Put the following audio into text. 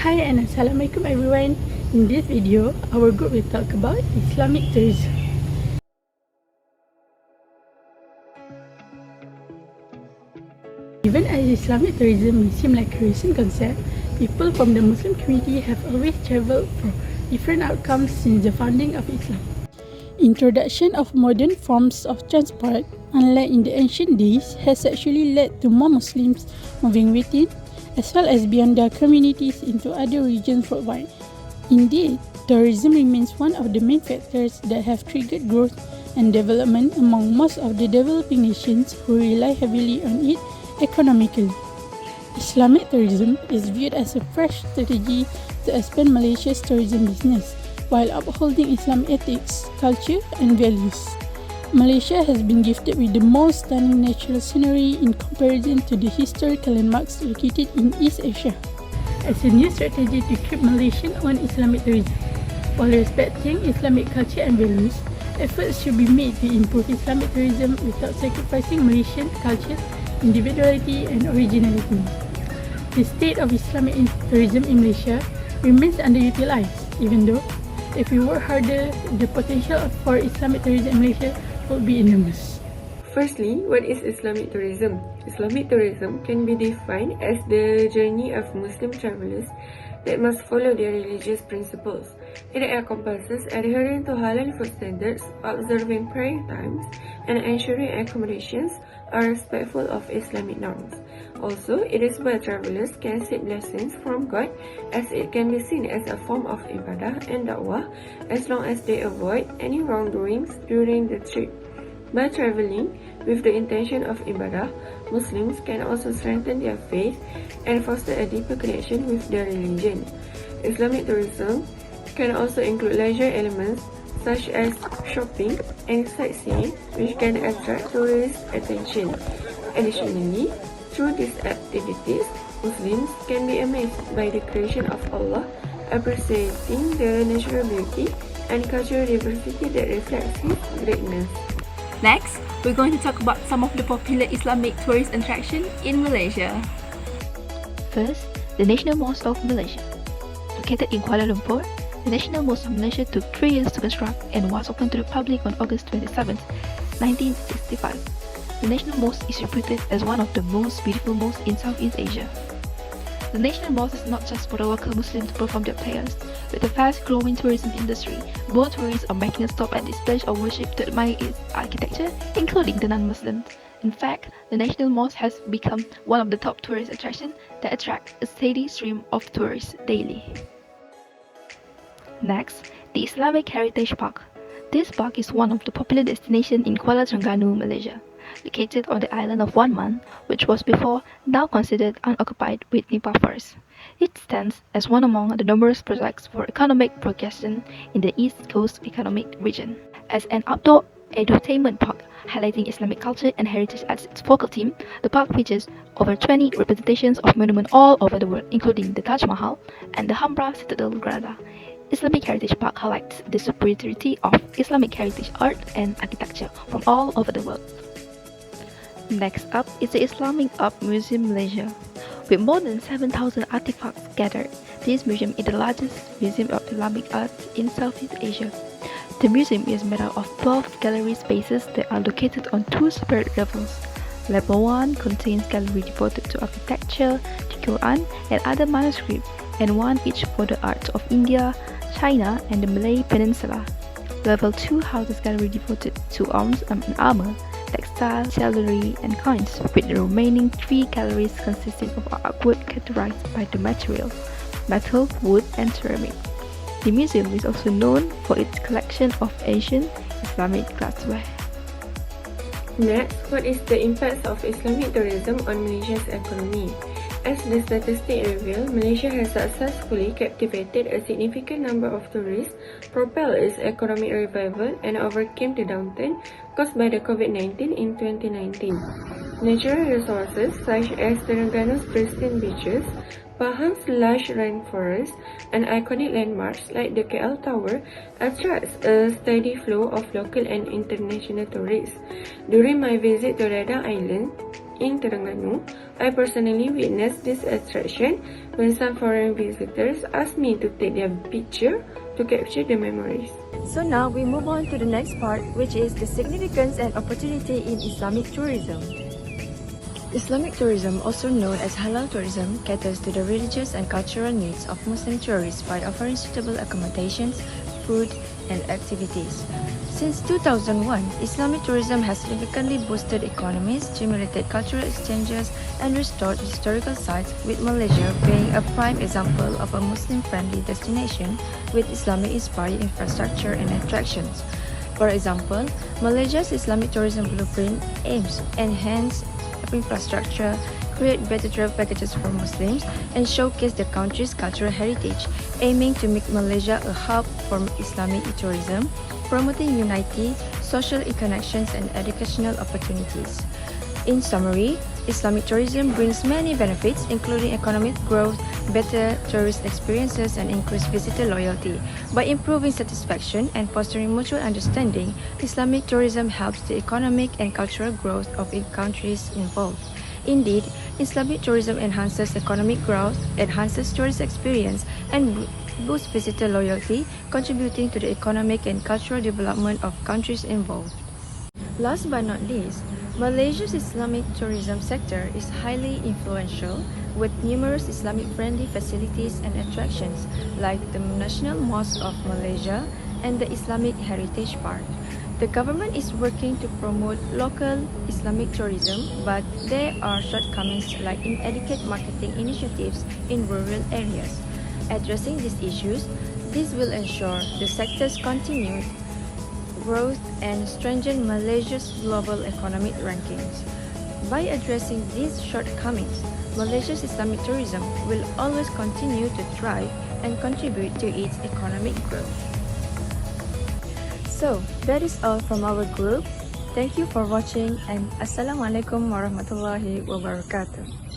Hi and Assalamualaikum everyone. In this video, our group will talk about Islamic tourism. Even as Islamic tourism may seem like a recent concept, people from the Muslim community have always traveled for different outcomes since the founding of Islam. Introduction of modern forms of transport, unlike in the ancient days, has actually led to more Muslims moving within as well as beyond their communities into other regions worldwide. Indeed, tourism remains one of the main factors that have triggered growth and development among most of the developing nations who rely heavily on it economically. Islamic tourism is viewed as a fresh strategy to expand Malaysia's tourism business while upholding Islamic ethics, culture, and values. Malaysia has been gifted with the most stunning natural scenery in comparison to the historical landmarks located in East Asia. As a new strategy to keep Malaysian on Islamic tourism, while respecting Islamic culture and values, efforts should be made to improve Islamic tourism without sacrificing Malaysian culture, individuality, and originality. The state of Islamic tourism in Malaysia remains underutilized, even though if we work harder, the potential for Islamic tourism in Malaysia would be enormous. Firstly, what is Islamic tourism? Islamic tourism can be defined as the journey of Muslim travelers that must follow their religious principles. It encompasses adhering to halal food standards, observing prayer times, and ensuring accommodations are respectful of Islamic norms. Also, it is where travelers can seek blessings from God, as it can be seen as a form of ibadah and da'wah as long as they avoid any wrongdoings during the trip. By traveling with the intention of ibadah, Muslims can also strengthen their faith and foster a deeper connection with their religion. Islamic tourism can also include leisure elements such as shopping and sightseeing, which can attract tourist attention. Additionally, through these activities, Muslims can be amazed by the creation of Allah, appreciating the natural beauty and cultural diversity that reflects His greatness. Next, we're going to talk about some of the popular Islamic tourist attractions in Malaysia. First, the National Mosque of Malaysia. Located in Kuala Lumpur, the National Mosque of Malaysia took 3 years to construct and was opened to the public on August 27, 1965. The National Mosque is reputed as one of the most beautiful mosques in Southeast Asia. The National Mosque is not just for the local Muslims to perform their prayers. With the fast-growing tourism industry, more tourists are making a stop at this place of worship to admire its architecture, including the non-Muslims. In fact, the National Mosque has become one of the top tourist attractions that attract a steady stream of tourists daily. Next, the Islamic Heritage Park. This park is one of the popular destinations in Kuala Terengganu, Malaysia. Located on the island of One Man, which was before now considered unoccupied with Nipah Forest. It stands as one among the numerous projects for economic progression in the East Coast Economic Region. As an outdoor edutainment park highlighting Islamic culture and heritage as its focal theme, the park features over 20 representations of monuments all over the world, including the Taj Mahal and the Hamra Citadel Granada. Islamic Heritage Park highlights the superiority of Islamic heritage art and architecture from all over the world. Next up is the Islamic Art Museum Malaysia. With more than 7,000 artifacts gathered, this museum is the largest museum of Islamic art in Southeast Asia. The museum is made up of 12 gallery spaces that are located on 2 separate levels. Level 1 contains galleries devoted to architecture, the Quran, and other manuscripts, and one each for the arts of India, China, and the Malay Peninsula. Level 2 houses galleries devoted to arms and armor, textile, jewelry, and coins, with the remaining 3 galleries consisting of artwork categorized by the material, metal, wood, and ceramic. The museum is also known for its collection of ancient Islamic glassware. Next, what is the impact of Islamic tourism on Malaysia's economy? As the statistics reveal, Malaysia has successfully captivated a significant number of tourists, propelled its economic revival, and overcame the downturn caused by the COVID-19 in 2019. Natural resources such as Terengganu's pristine beaches, Paham's lush rainforest, and iconic landmarks like the KL Tower attracts a steady flow of local and international tourists. During my visit to Redang Island, in Terengganu, I personally witnessed this attraction when some foreign visitors asked me to take their picture to capture the memories. So now we move on to the next part, which is the significance and opportunity in Islamic tourism. Islamic tourism, also known as halal tourism, caters to the religious and cultural needs of Muslim tourists by offering suitable accommodations, food, and activities. Since 2001, Islamic tourism has significantly boosted economies, stimulated cultural exchanges, and restored historical sites, with Malaysia being a prime example of a Muslim-friendly destination with Islamic-inspired infrastructure and attractions. For example, Malaysia's Islamic tourism blueprint aims to enhance infrastructure, create better travel packages for Muslims, and showcase the country's cultural heritage, aiming to make Malaysia a hub for Islamic tourism, promoting unity, social connections, and educational opportunities. In summary, Islamic tourism brings many benefits, including economic growth, better tourist experiences, and increased visitor loyalty. By improving satisfaction and fostering mutual understanding, Islamic tourism helps the economic and cultural growth of the countries involved. Indeed, Islamic tourism enhances economic growth, enhances tourist experience, and boosts visitor loyalty, contributing to the economic and cultural development of countries involved. Last but not least, Malaysia's Islamic tourism sector is highly influential, with numerous Islamic-friendly facilities and attractions like the National Mosque of Malaysia and the Islamic Heritage Park. The government is working to promote local Islamic tourism, but there are shortcomings like inadequate marketing initiatives in rural areas. Addressing these issues, this will ensure the sector's continued growth and strengthen Malaysia's global economic rankings. By addressing these shortcomings, Malaysia's Islamic tourism will always continue to thrive and contribute to its economic growth. So, that is all from our group. Thank you for watching, and Assalamualaikum warahmatullahi wabarakatuh.